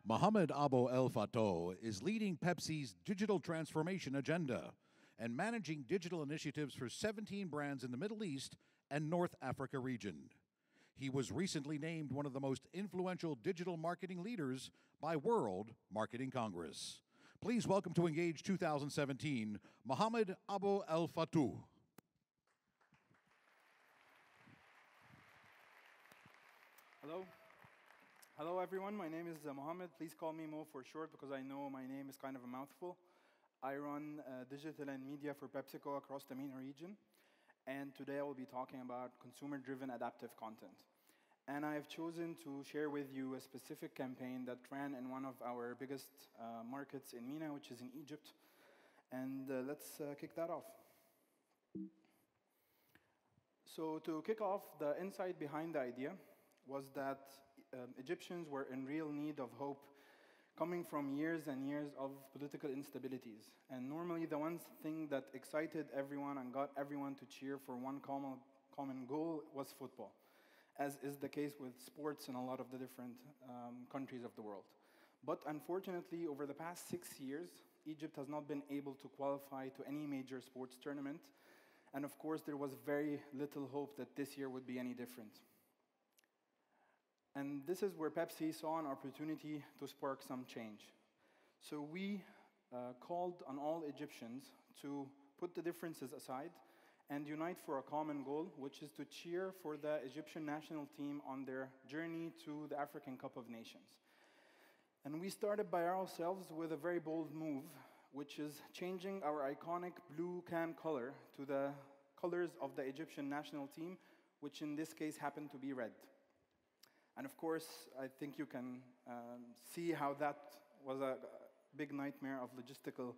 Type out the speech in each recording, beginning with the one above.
Mohamed Abo El Fotouh is leading Pepsi's digital transformation agenda and managing digital initiatives for 17 brands in the Middle East and North Africa region. He was recently named one of the most influential digital marketing leaders by World Marketing Congress. Please welcome to Engage 2017, Mohamed Abo El Fotouh. Hello. Hello, everyone. My name is Mohamed. Please call me Mo for short because I know my name is kind of a mouthful. I run digital and media for Pepsi Co across the MENA region. And today I will be talking about consumer-driven adaptive content. And I have chosen to share with you a specific campaign that ran in one of our biggest markets in MENA, which is in Egypt. And let's kick that off. So to kick off, the insight behind the idea was that Egyptians were in real need of hope coming from years and years of political instabilities. And normally the one thing that excited everyone and got everyone to cheer for one common goal was football, as is the case with sports in a lot of the different countries of the world. But unfortunately, over the past 6 years, Egypt has not been able to qualify to any major sports tournament. And of course, there was very little hope that this year would be any different. And this is where Pepsi saw an opportunity to spark some change. So we called on all Egyptians to put the differences aside and unite for a common goal, which is to cheer for the Egyptian national team on their journey to the African Cup of Nations. And we started by ourselves with a very bold move, which is changing our iconic blue can color to the colors of the Egyptian national team, which in this case happened to be red. And of course, I think you can see how that was a big nightmare of logistical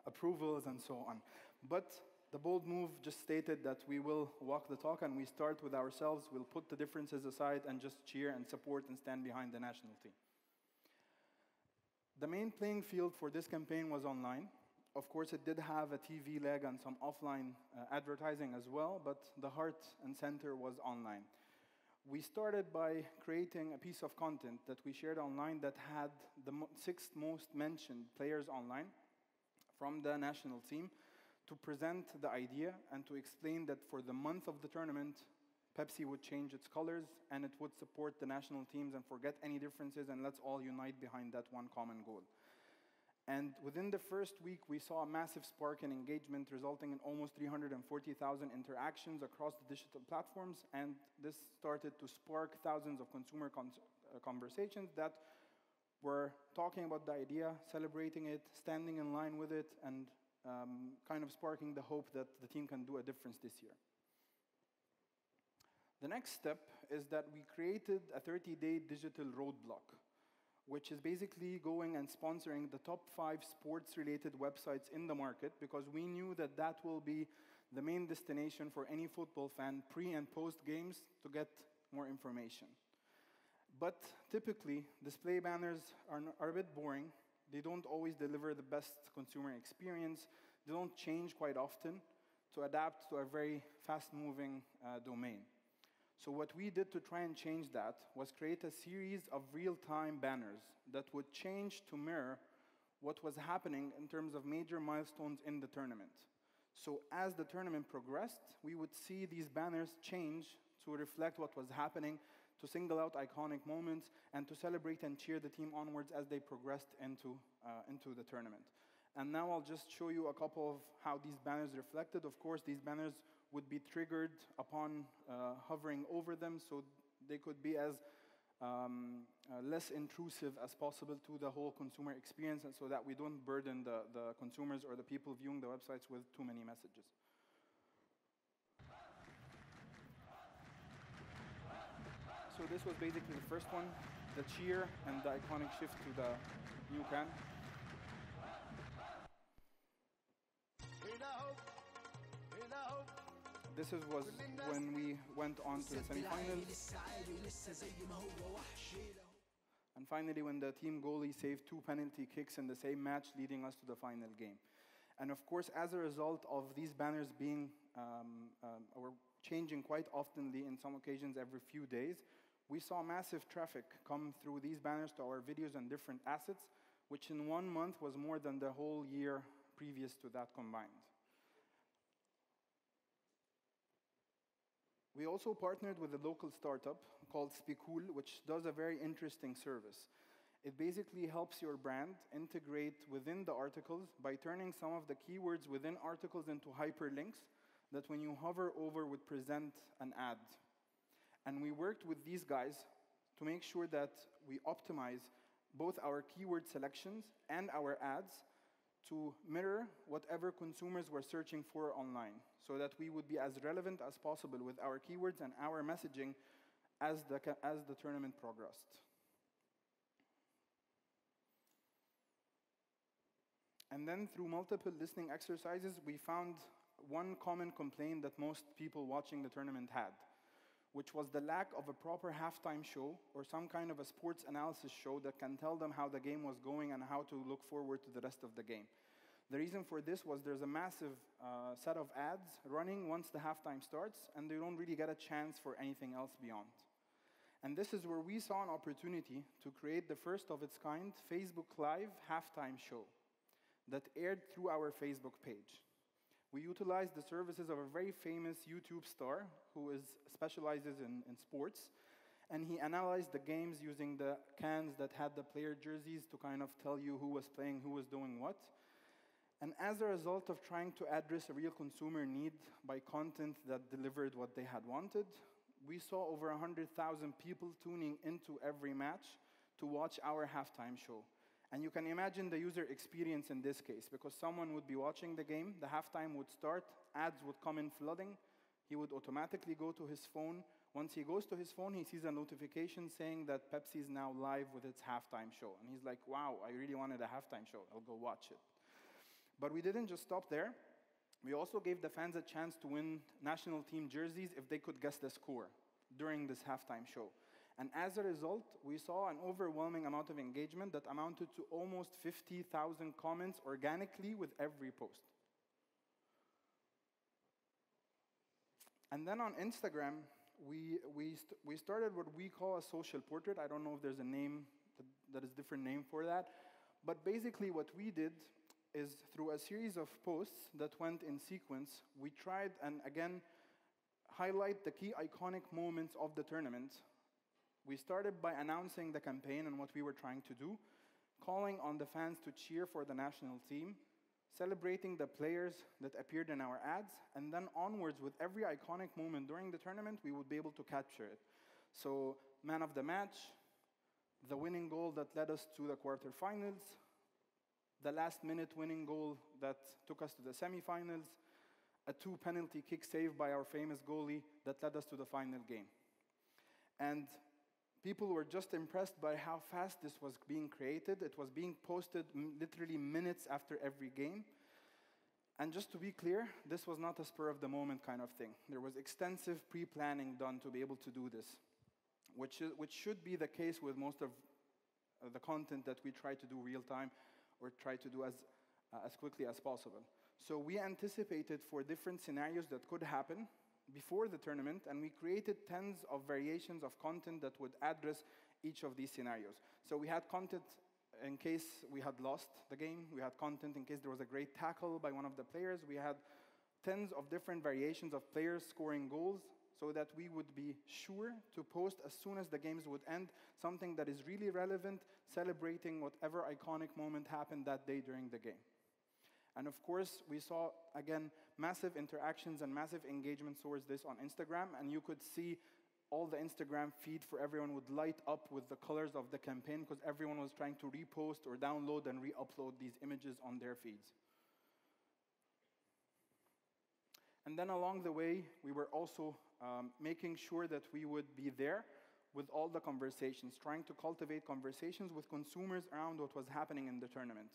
approvals and so on. But the bold move just stated that we will walk the talk and we start with ourselves, we'll put the differences aside and just cheer and support and stand behind the national team. The main playing field for this campaign was online. Of course, it did have a TV leg and some offline advertising as well, but the heart and center was online. We started by creating a piece of content that we shared online that had the 6 most mentioned players online from the national team to present the idea and to explain that for the month of the tournament, Pepsi would change its colors and it would support the national teams and forget any differences and let's all unite behind that one common goal. And within the first week, we saw a massive spark in engagement, resulting in almost 340,000 interactions across the digital platforms. And this started to spark thousands of consumer conversations that were talking about the idea, celebrating it, standing in line with it, and kind of sparking the hope that the team can do a difference this year. The next step is that we created a 30-day digital roadblock, which is basically going and sponsoring the top 5 sports-related websites in the market, because we knew that that will be the main destination for any football fan pre- and post-games to get more information. But typically, display banners are a bit boring. They don't always deliver the best consumer experience. They don't change quite often to adapt to a very fast-moving domain. So what we did to try and change that was create a series of real-time banners that would change to mirror what was happening in terms of major milestones in the tournament. So as the tournament progressed, we would see these banners change to reflect what was happening, to single out iconic moments, and to celebrate and cheer the team onwards as they progressed into the tournament. And now I'll just show you a couple of how these banners reflected. Of course, these banners would be triggered upon hovering over them, so they could be as less intrusive as possible to the whole consumer experience, and so that we don't burden the consumers or the people viewing the websites with too many messages. So this was basically the first one, the cheer and the iconic shift to the new can. This was when we went on to the semifinals. And finally, when the team goalie saved 2 penalty kicks in the same match, leading us to the final game. And of course, as a result of these banners being or changing quite oftenly in some occasions every few days, We saw massive traffic come through these banners to our videos and different assets, which in 1 month was more than the whole year previous to that combined. We also partnered with a local startup called SpeakWholl, which does a very interesting service. It basically helps your brand integrate within the articles by turning some of the keywords within articles into hyperlinks that when you hover over would present an ad. And we worked with these guys to make sure that we optimize both our keyword selections and our ads to mirror whatever consumers were searching for online, so that we would be as relevant as possible with our keywords and our messaging as the tournament progressed. And then through multiple listening exercises, we found one common complaint that most people watching the tournament had, which was the lack of a proper halftime show or some kind of a sports analysis show that can tell them how the game was going and how to look forward to the rest of the game. The reason for this was there's a massive set of ads running once the halftime starts, and they don't really get a chance for anything else beyond. And this is where we saw an opportunity to create the first of its kind Facebook Live halftime show that aired through our Facebook page. We utilized the services of a very famous YouTube star who specializes in sports, and he analyzed the games using the cans that had the player jerseys to kind of tell you who was playing, who was doing what. And as a result of trying to address a real consumer need by content that delivered what they had wanted, we saw over 100,000 people tuning into every match to watch our halftime show. And you can imagine the user experience in this case, because someone would be watching the game, the halftime would start, ads would come in flooding, he would automatically go to his phone. Once he goes to his phone, he sees a notification saying that Pepsi is now live with its halftime show. And he's like, wow, I really wanted a halftime show, I'll go watch it. But we didn't just stop there. We also gave the fans a chance to win national team jerseys if they could guess the score during this halftime show. And as a result, we saw an overwhelming amount of engagement that amounted to almost 50,000 comments organically with every post. And then on Instagram, we started what we call a social portrait. I don't know if there's a name that is a different name for that. But basically what we did is through a series of posts that went in sequence, we tried and again highlight the key iconic moments of the tournament. We started by announcing the campaign and what we were trying to do, calling on the fans to cheer for the national team, celebrating the players that appeared in our ads, and then onwards with every iconic moment during the tournament, we would be able to capture it. So, man of the match, the winning goal that led us to the quarterfinals, the last-minute winning goal that took us to the semifinals, a 2 penalty kick saved by our famous goalie that led us to the final game. And people were just impressed by how fast this was being created. It was being posted literally minutes after every game. And just to be clear, this was not a spur-of-the-moment kind of thing. There was extensive pre-planning done to be able to do this, which should be the case with most of the content that we try to do real-time or try to do as quickly as possible. So we anticipated for different scenarios that could happen before the tournament, and we created tens of variations of content that would address each of these scenarios. So we had content in case we had lost the game. We had content in case there was a great tackle by one of the players. We had tens of different variations of players scoring goals so that we would be sure to post as soon as the games would end, something that is really relevant, celebrating whatever iconic moment happened that day during the game. And of course, we saw, again, massive interactions and massive engagement towards this on Instagram, and you could see all the Instagram feed for everyone would light up with the colors of the campaign because everyone was trying to repost or download and re-upload these images on their feeds. And then along the way, we were also making sure that we would be there with all the conversations, trying to cultivate conversations with consumers around what was happening in the tournament.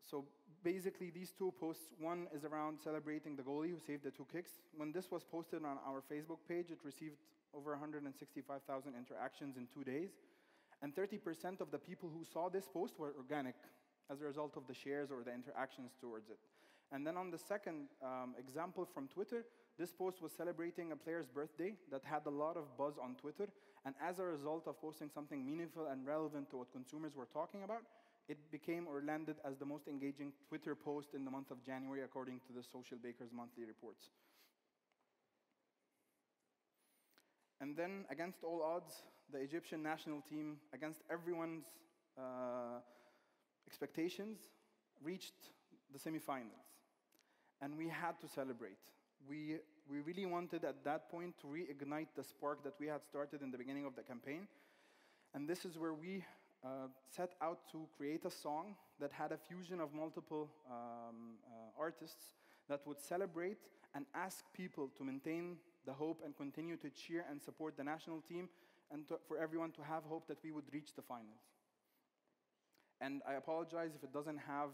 So basically, these 2 posts, one is around celebrating the goalie who saved the 2 kicks. When this was posted on our Facebook page, it received over 165,000 interactions in 2 days. And 30% of the people who saw this post were organic as a result of the shares or the interactions towards it. And then on the second example from Twitter, This post was celebrating a player's birthday that had a lot of buzz on Twitter, and as a result of posting something meaningful and relevant to what consumers were talking about, it became or landed as the most engaging Twitter post in the month of January, according to the Social Bakers monthly reports. And then, against all odds, the Egyptian national team, against everyone's expectations, reached the semifinals. And we had to celebrate. We really wanted at that point to reignite the spark that we had started in the beginning of the campaign. And this is where we set out to create a song that had a fusion of multiple artists that would celebrate and ask people to maintain the hope and continue to cheer and support the national team, and for everyone to have hope that we would reach the finals. And I apologize if it doesn't have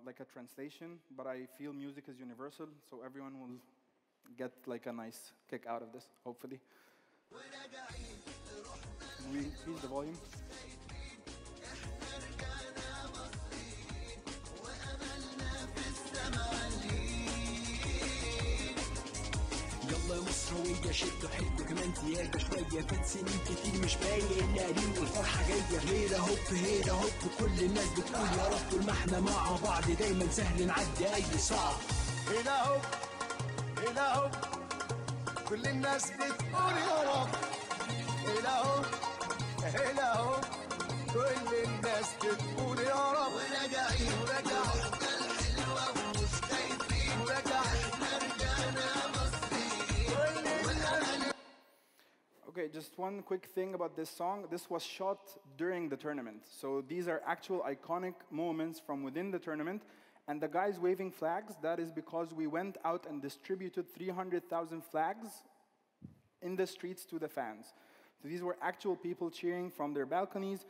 like a translation, but I feel music is universal, so everyone will get like a nice kick out of this, hopefully. Can we increase the volume? يلا مصروية شدوا حدوا كمان زيادة شوية فات سنين كتير مش باين قريب والفرحة جاية هيرا هوب كل الناس بتقول يا رب طول ما احنا مع بعض دايما سهل نعدي أي صعب هيرا هوب كل الناس بتقول يا رب هيرا هوب كل الناس بتقول يا رب وراجعين الحلوة ومش خايفين وراجعين رجعنا Okay, just one quick thing about this song. This was shot during the tournament. So these are actual iconic moments from within the tournament. And the guys waving flags, that is because we went out and distributed 300,000 flags in the streets to the fans. So these were actual people cheering from their balconies.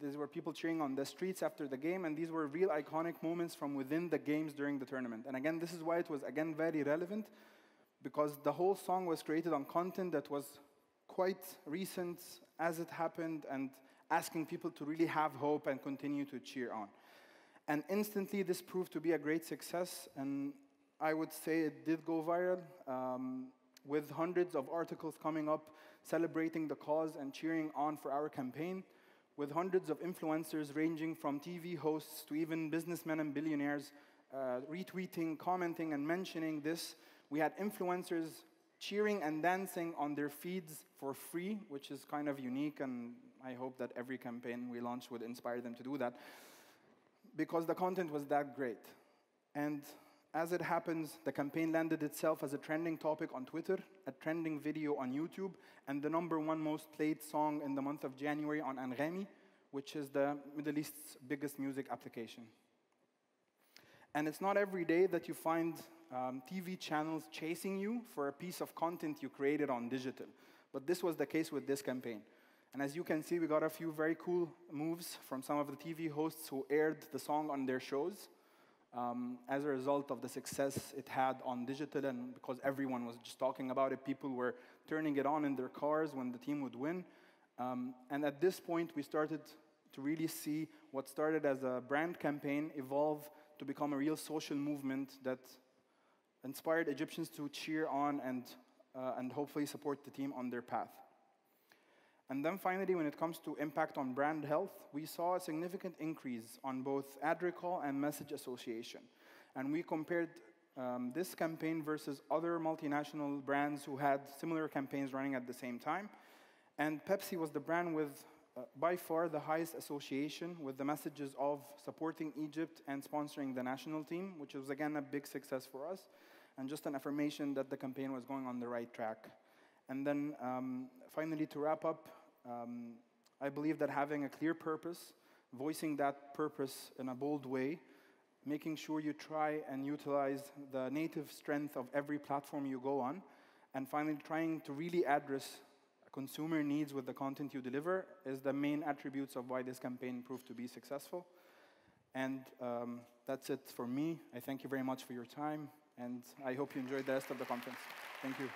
These were people cheering on the streets after the game. And these were real iconic moments from within the games during the tournament. And again, this is why it was, again, very relevant, because the whole song was created on content that was quite recent as it happened, and asking people to really have hope and continue to cheer on. And instantly, this proved to be a great success, and I would say it did go viral, with hundreds of articles coming up celebrating the cause and cheering on for our campaign, with hundreds of influencers ranging from TV hosts to even businessmen and billionaires retweeting, commenting, and mentioning this. We had influencers cheering and dancing on their feeds for free, which is kind of unique, and I hope that every campaign we launch would inspire them to do that, because the content was that great. And as it happens, the campaign landed itself as a trending topic on Twitter, a trending video on YouTube, and the #1 most played song in the month of January on Anghami, which is the Middle East's biggest music application. And it's not every day that you find TV channels chasing you for a piece of content you created on digital. But this was the case with this campaign. And as you can see, we got a few very cool moves from some of the TV hosts who aired the song on their shows as a result of the success it had on digital, and because everyone was just talking about it, people were turning it on in their cars when the team would win. And at this point, we started to really see what started as a brand campaign evolve to become a real social movement that inspired Egyptians to cheer on and hopefully support the team on their path. And then finally, when it comes to impact on brand health, we saw a significant increase on both ad recall and message association. And we compared this campaign versus other multinational brands who had similar campaigns running at the same time. And Pepsi was the brand with by far the highest association with the messages of supporting Egypt and sponsoring the national team, which was again a big success for us, and just an affirmation that the campaign was going on the right track. And then finally, to wrap up, I believe that having a clear purpose, voicing that purpose in a bold way, making sure you try and utilize the native strength of every platform you go on, and finally trying to really address consumer needs with the content you deliver is the main attributes of why this campaign proved to be successful. And that's it for me. I thank you very much for your time, and I hope you enjoyed the rest of the conference. Thank you.